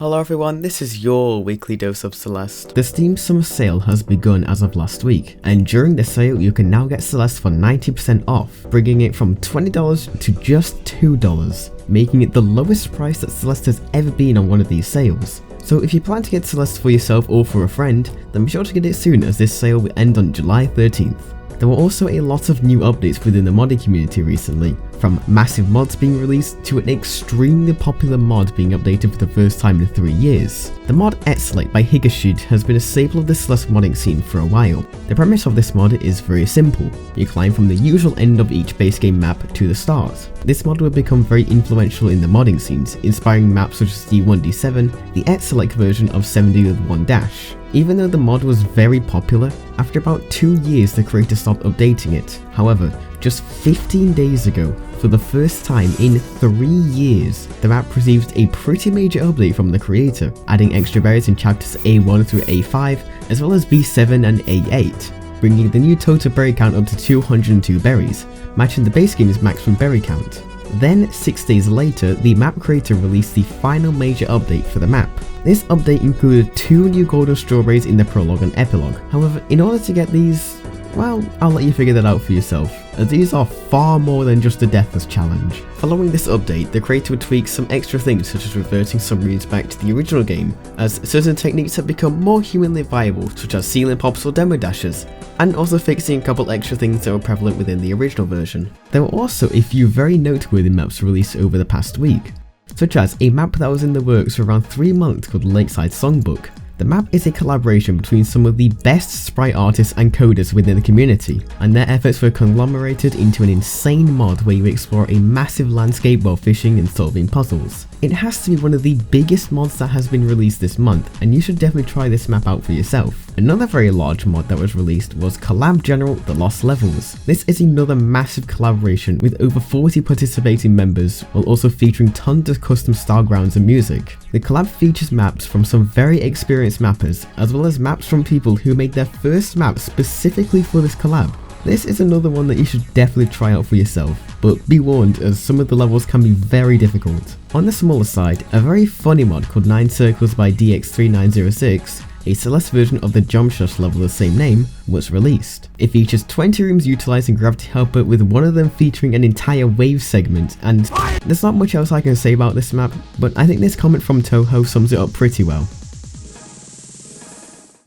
Hello everyone, this is your weekly dose of Celeste. The Steam Summer Sale has begun as of last week, and during the sale you can now get Celeste for 90% off, bringing it from $20 to just $2, making it the lowest price that Celeste has ever been on one of these sales. So if you plan to get Celeste for yourself or for a friend, then be sure to get it soon as this sale will end on July 13th. There were also a lot of new updates within the modding community recently, from massive mods being released to an extremely popular mod being updated for the first time in 3 years. The mod Exate by Higashid has been a staple of the Celeste modding scene for a while. The premise of this mod is very simple. You climb from the usual end of each base game map to the start. This mod will become very influential in the modding scenes, inspiring maps such as D1, D7, the Exate version of 7D with 1 dash. Even though the mod was very popular, after about 2 years the creator stopped updating it. However, just 15 days ago, for the first time in 3 years, the map received a pretty major update from the creator, adding extra berries in chapters A1 through A5, as well as B7 and A8, bringing the new total berry count up to 202 berries, matching the base game's maximum berry count. Then, 6 days later, the map creator released the final major update for the map. This update included 2 new golden strawberries in the prologue and epilogue. However, in order to get these, well, I'll let you figure that out for yourself, as these are far more than just a deathless challenge. Following this update, the creator would tweak some extra things such as reverting some runes back to the original game, as certain techniques have become more humanly viable, such as ceiling pops or demo dashes, and also fixing a couple extra things that were prevalent within the original version. There were also a few very noteworthy maps released over the past week, such as a map that was in the works for around 3 months called Lakeside Songbook. The map is a collaboration between some of the best sprite artists and coders within the community, and their efforts were conglomerated into an insane mod where you explore a massive landscape while fishing and solving puzzles. It has to be one of the biggest mods that has been released this month, and you should definitely try this map out for yourself. Another very large mod that was released was Collab General The Lost Levels. This is another massive collaboration with over 40 participating members, while also featuring tons of custom style grounds and music. The collab features maps from some very experienced mappers, as well as maps from people who made their first map specifically for this collab. This is another one that you should definitely try out for yourself, but be warned as some of the levels can be very difficult. On the smaller side, a very funny mod called 9 Circles by DX3906, a Celeste version of the jump shot level of the same name, was released. It features 20 rooms utilizing Gravity Helper, with one of them featuring an entire wave segment, and there's not much else I can say about this map, but I think this comment from Toho sums it up pretty well.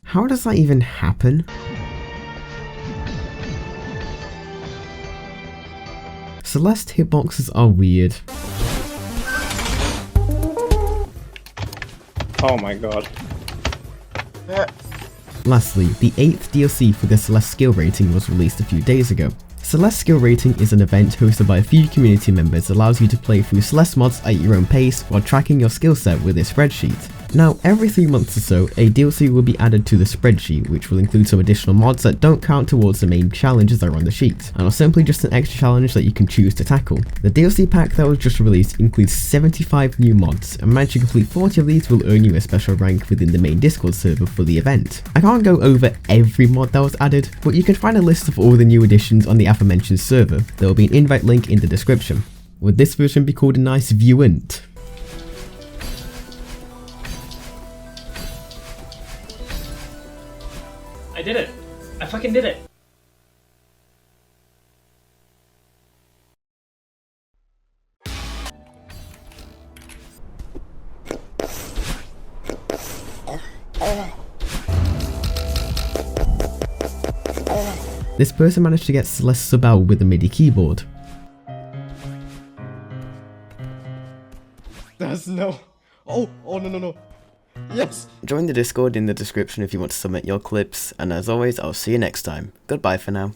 How does that even happen? Celeste hitboxes are weird. Oh my god. Lastly, the 8th DLC for the Celeste skill rating was released a few days ago. Celeste skill rating is an event hosted by a few community members that allows you to play through Celeste mods at your own pace while tracking your skill set with a spreadsheet. Now, every 3 months or so, a DLC will be added to the spreadsheet, which will include some additional mods that don't count towards the main challenges that are on the sheet, and are simply just an extra challenge that you can choose to tackle. The DLC pack that was just released includes 75 new mods, and managing to complete 40 of these will earn you a special rank within the main Discord server for the event. I can't go over every mod that was added, but you can find a list of all the new additions on the aforementioned server. There will be an invite link in the description. Would this version be called a nice viewant? I did it! I fucking did it! This person managed to get Celeste sub out with a MIDI keyboard. There's no... Oh no. Yes! Join the Discord in the description if you want to submit your clips, and as always, I'll see you next time. Goodbye for now.